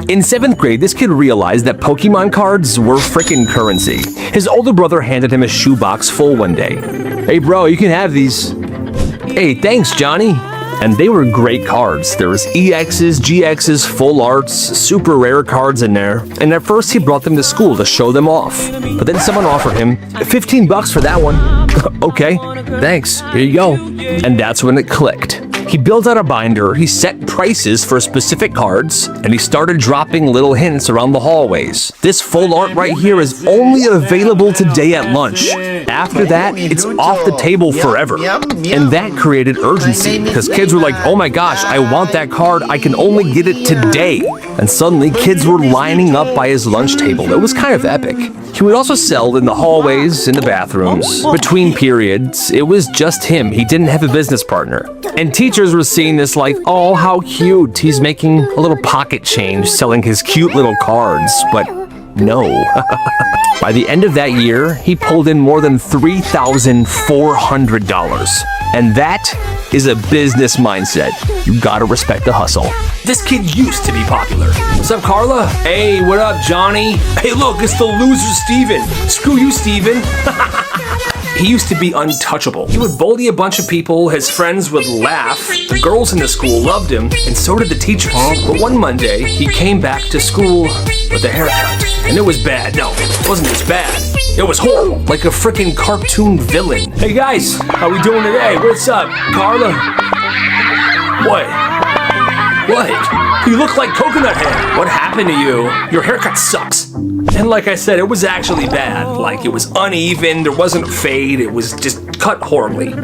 In 7th grade, this kid realized that Pokemon cards were frickin' currency. His older brother handed him a shoebox full one day. "Hey bro, you can have these." "Hey, thanks, Johnny." And they were great cards. There was EXs, GXs, full arts, super rare cards in there. And at first he brought them to school to show them off. But then someone offered him $15 for that one. "Okay, thanks, here you go." And that's when it clicked. He built out a binder, he set prices for specific cards, and he started dropping little hints around the hallways. "This full art right here is only available today at lunch. After that, it's off the table forever." And that created urgency, because kids were like, "Oh my gosh, I want that card, I can only get it today." And suddenly, kids were lining up by his lunch table. It was kind of epic. He would also sell in the hallways, in the bathrooms, between periods. It was just him. He didn't have a business partner. And teachers were seeing this like, "Oh, how cute. He's making a little pocket change selling his cute little cards." But no. By the end of that year, he pulled in more than $3,400. And that is a business mindset. You gotta respect the hustle. This kid used to be popular. "What's up, Carla?" "Hey, what up, Johnny?" "Hey, look, it's the loser, Steven." "Screw you, Steven." He used to be untouchable. He would bully a bunch of people, his friends would laugh, the girls in the school loved him, and so did the teachers. But one Monday, he came back to school with a haircut. And it was bad. No, it wasn't just bad. It was horrible, like a freaking cartoon villain. "Hey guys, how we doing today? What's up, Carla?" "What? What? You look like Coconut Head. What happened to you? Your haircut sucks." And like I said, it was actually bad. Like, it was uneven, there wasn't fade, it was just cut horribly.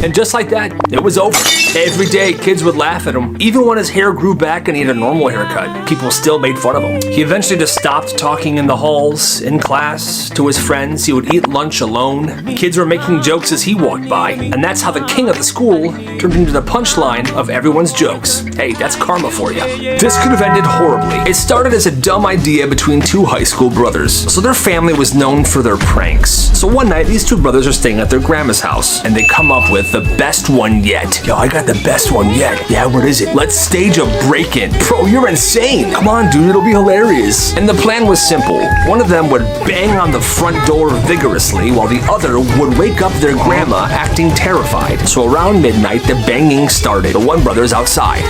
And just like that, it was over. Every day, kids would laugh at him. Even when his hair grew back and he had a normal haircut, people still made fun of him. He eventually just stopped talking in the halls, in class, to his friends. He would eat lunch alone. Kids were making jokes as he walked by. And that's how the king of the school turned into the punchline of everyone's jokes. Hey, that's karma for you. This could have ended horribly. It started as a dumb idea between two high school brothers. So their family was known for their pranks. So one night, these two brothers are staying at their grandma's house, and they come up with the best one yet. "Yo, I got the best one yet." "Yeah, what is it?" "Let's stage a break-in." "Bro, you're insane." "Come on, dude, it'll be hilarious." And the plan was simple. One of them would bang on the front door vigorously, while the other would wake up their grandma acting terrified. So around midnight, the banging started. The one brother's outside.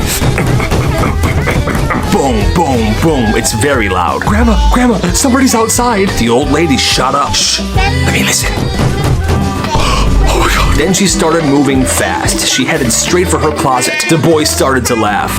Boom, boom, boom. It's very loud. "Grandma, Grandma, somebody's outside." The old lady shut up. "Shh, let me listen." Then she started moving fast. She headed straight for her closet. The boy started to laugh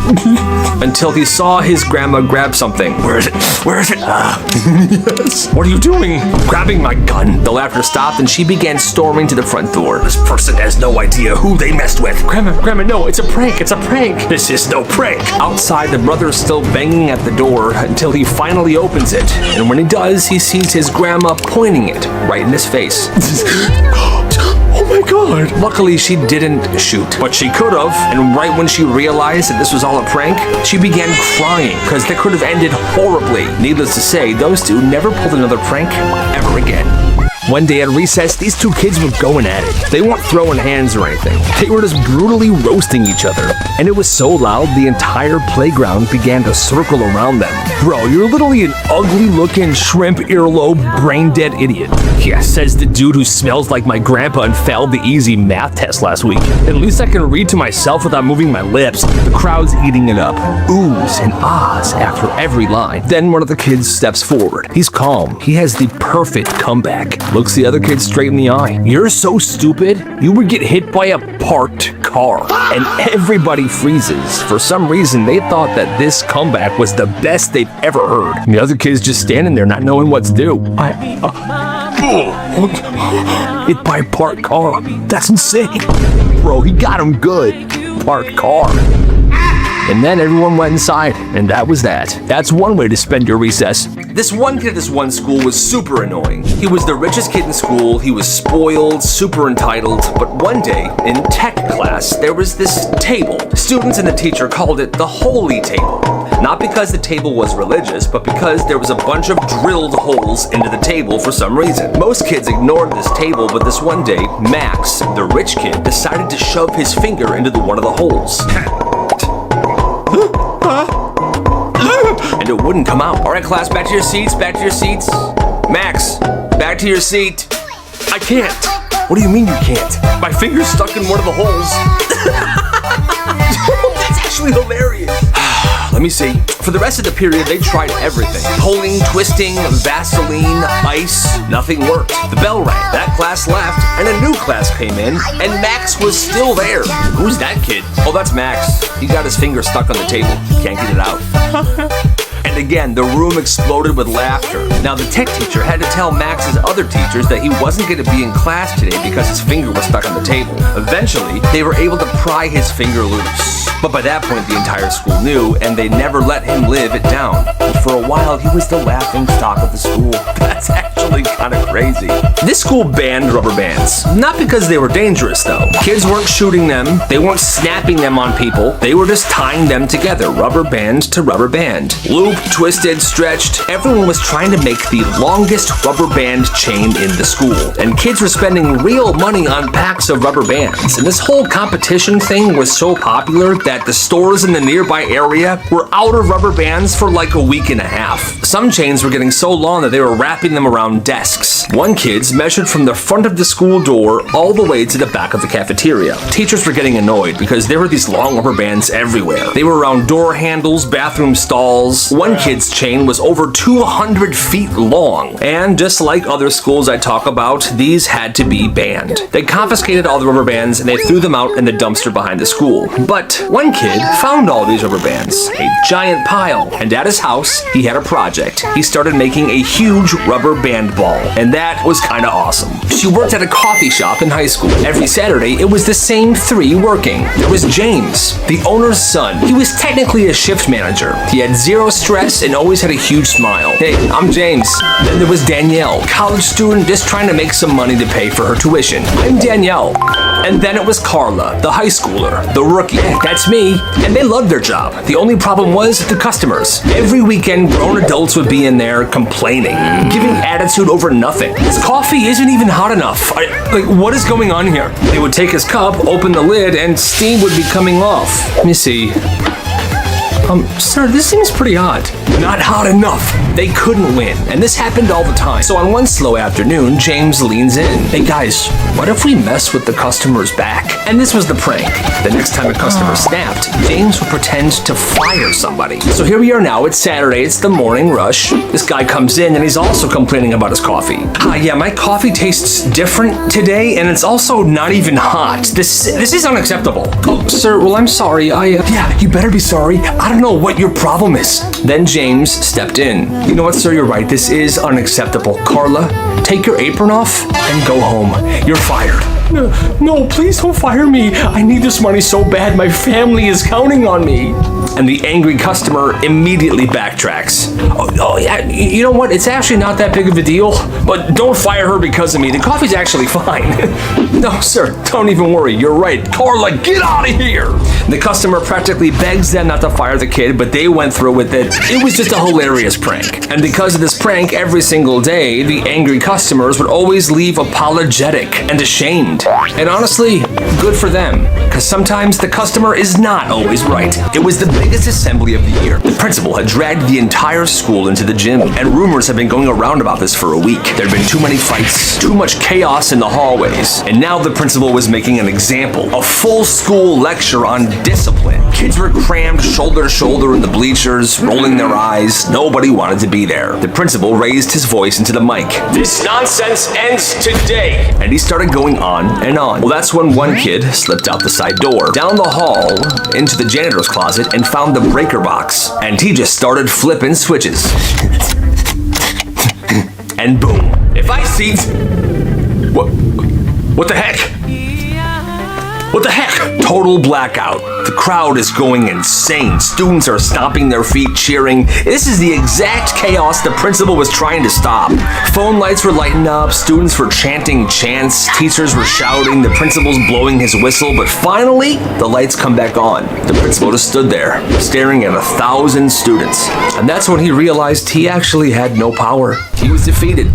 until he saw his grandma grab something. "Where is it? Where is it?" Yes. "What are you doing?" "Grabbing my gun." The laughter stopped and she began storming to the front door. This person has no idea who they messed with. Grandma, no, it's a prank, it's a prank." "This is no prank." Outside, the brother is still banging at the door until he finally opens it. And when he does, he sees his grandma pointing it right in his face. Oh my God. Luckily, she didn't shoot, but she could have. And right when she realized that this was all a prank, she began crying because that could have ended horribly. Needless to say, those two never pulled another prank ever again. One day at recess, these two kids were going at it. They weren't throwing hands or anything. They were just brutally roasting each other. And it was so loud, the entire playground began to circle around them. "Bro, you're literally an ugly-looking shrimp earlobe brain-dead idiot." "Yeah," says the dude who smells like my grandpa and failed the easy math test last week. "At least I can read to myself without moving my lips." The crowd's eating it up. Oohs and ahs after every line. Then one of the kids steps forward. He's calm. He has the perfect comeback. Looks the other kid straight in the eye. "You're so stupid. You would get hit by a parked car." And everybody freezes. For some reason, they thought that this comeback was the best they've ever heard. And the other kid's just standing there not knowing what to do. Hit by a parked car. That's insane. Bro, he got him good. Parked car. And then everyone went inside, and that was that. That's one way to spend your recess. This one kid at this one school was super annoying. He was the richest kid in school, he was spoiled, super entitled, but one day, in tech class, there was this table. Students and the teacher called it the holy table. Not because the table was religious, but because there was a bunch of drilled holes into the table for some reason. Most kids ignored this table, but this one day, Max, the rich kid, decided to shove his finger into one of the holes. it wouldn't come out. All right, class, back to your seats, back to your seats. Max, back to your seat. I can't. What do you mean you can't? My finger's stuck in one of the holes. That's actually hilarious. Let me see. For the rest of the period, they tried everything. Pulling, twisting, Vaseline, ice. Nothing worked. The bell rang. That class left, and a new class came in, and Max was still there. Who's that kid? Oh, that's Max. He got his finger stuck on the table. Can't get it out. And again, the room exploded with laughter. Now, the tech teacher had to tell Max's other teachers that he wasn't going to be in class today because his finger was stuck on the table. Eventually, they were able to pry his finger loose. But by that point, the entire school knew, and they never let him live it down. For a while, he was the laughing stock of the school. That's actually kind of crazy. This school banned rubber bands. Not because they were dangerous, though. Kids weren't shooting them. They weren't snapping them on people. They were just tying them together, rubber band to rubber band. Looped, twisted, stretched. Everyone was trying to make the longest rubber band chain in the school. And kids were spending real money on packs of rubber bands. And this whole competition thing was so popular that the stores in the nearby area were out of rubber bands for like a week and a half. Some chains were getting so long that they were wrapping them around desks. One kid's measured from the front of the school door all the way to the back of the cafeteria. Teachers were getting annoyed because there were these long rubber bands everywhere. They were around door handles, bathroom stalls. One kid's chain was over 200 feet long. And just like other schools I talk about, these had to be banned. They confiscated all the rubber bands and they threw them out in the dumpster behind the school. But one kid found all these rubber bands, a giant pile, and at his house, he had a project. He started making a huge rubber band ball, and that was kind of awesome. She worked at a coffee shop in high school. Every Saturday, it was the same three working. There was James, the owner's son. He was technically a shift manager. He had zero stress and always had a huge smile. Hey, I'm James. Then there was Danielle, college student just trying to make some money to pay for her tuition. I'm Danielle. And then it was Carla, the high schooler, the rookie. That's me. And they loved their job. The only problem was the customers. Every weekend, grown adults would be in there complaining, giving attitude over nothing. This coffee isn't even hot enough. What is going on here? They would take his cup, open the lid, and steam would be coming off. Let me see. Sir, this seems pretty hot. Not hot enough. They couldn't win, and this happened all the time. So on one slow afternoon, James leans in. Hey guys, what if we mess with the customer's back? And this was the prank. The next time a customer snapped, James would pretend to fire somebody. So here we are now, it's Saturday, it's the morning rush. This guy comes in and he's also complaining about his coffee. Hi, yeah, my coffee tastes different today, and it's also not even hot. This is unacceptable. Oh, sir, well, I'm sorry. Yeah, you better be sorry. I don't know what your problem is. Then James stepped in. You know what, sir, you're right. This is unacceptable. Carla, take your apron off and go home. You're fired. No, please don't fire me. I need this money so bad. My family is counting on me. And the angry customer immediately backtracks. Oh yeah, you know what? It's actually not that big of a deal, but don't fire her because of me. The coffee's actually fine. No, sir, don't even worry. You're right. Carla, get out of here. The customer practically begs them not to fire the kid, but they went through with it. It was just a hilarious prank. And because of this prank, every single day, the angry customers would always leave apologetic and ashamed. And honestly, good for them, because sometimes the customer is not always right. It was the biggest assembly of the year. The principal had dragged the entire school into the gym, and rumors have been going around about this for a week. There had been too many fights, too much chaos in the hallways, and now the principal was making an example, a full school lecture on discipline. Kids were crammed shoulder to shoulder in the bleachers, rolling their eyes. Nobody wanted to be there. The principal raised his voice into the mic. This nonsense ends today. And he started going on and on. Well, that's when one kid slipped out the side door, down the hall, into the janitor's closet, and found the breaker box. And he just started flipping switches. And boom. If I see... What the heck? What the heck? Total blackout. The crowd is going insane. Students are stomping their feet, cheering. This is the exact chaos the principal was trying to stop. Phone lights were lighting up, students were chanting chants, teachers were shouting, the principal's blowing his whistle, but finally, the lights come back on. The principal just stood there, staring at 1,000 students. And that's when he realized he actually had no power. He was defeated.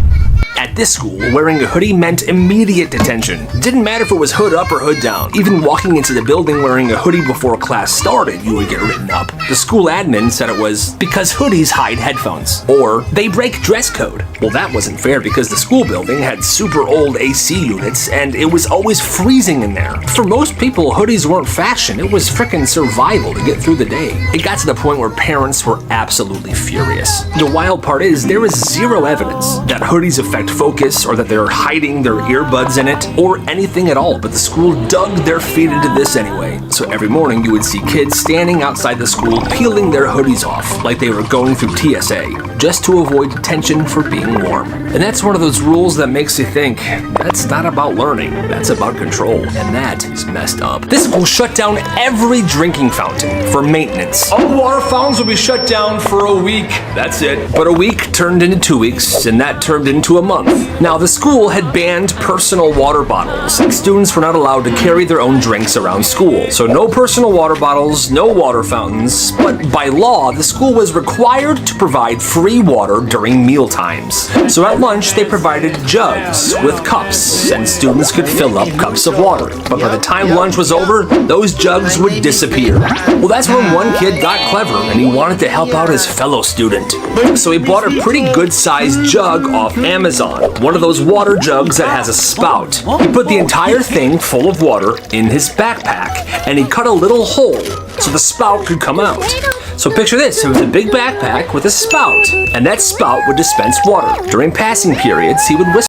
At this school, wearing a hoodie meant immediate detention. Didn't matter if it was hood up or hood down. Even walking into the building wearing a hoodie before class started, you would get written up. The school admin said it was because hoodies hide headphones, or they break dress code. Well, that wasn't fair because the school building had super old AC units and it was always freezing in there. For most people, hoodies weren't fashion, it was frickin' survival to get through the day. It got to the point where parents were absolutely furious. The wild part is there is zero evidence that hoodies affect focus or that they're hiding their earbuds in it or anything at all, but the school dug their feet into this anyway. So every morning you would see kids standing outside the school peeling their hoodies off like they were going through TSA just to avoid detention for being warm. And that's one of those rules that makes you think that's not about learning, that's about control, and that is messed up. This school shut down every drinking fountain for maintenance. All water fountains will be shut down for a week. That's it. But a week turned into 2 weeks, and that turned into a month. Now, the school had banned personal water bottles, and students were not allowed to carry their own drinks around school. So no personal water bottles, no water fountains, but by law, the school was required to provide free water during meal times. So at lunch, they provided jugs with cups, and students could fill up cups of water. But by the time lunch was over, those jugs would disappear. Well, that's when one kid got clever, and he wanted to help out his fellow student. So he bought a pretty good-sized jug off Amazon, one of those water jugs that has a spout. He put the entire thing full of water in his backpack, and he cut a little hole so the spout could come out. So picture this, it was a big backpack with a spout, and that spout would dispense water. During passing periods, he would whisper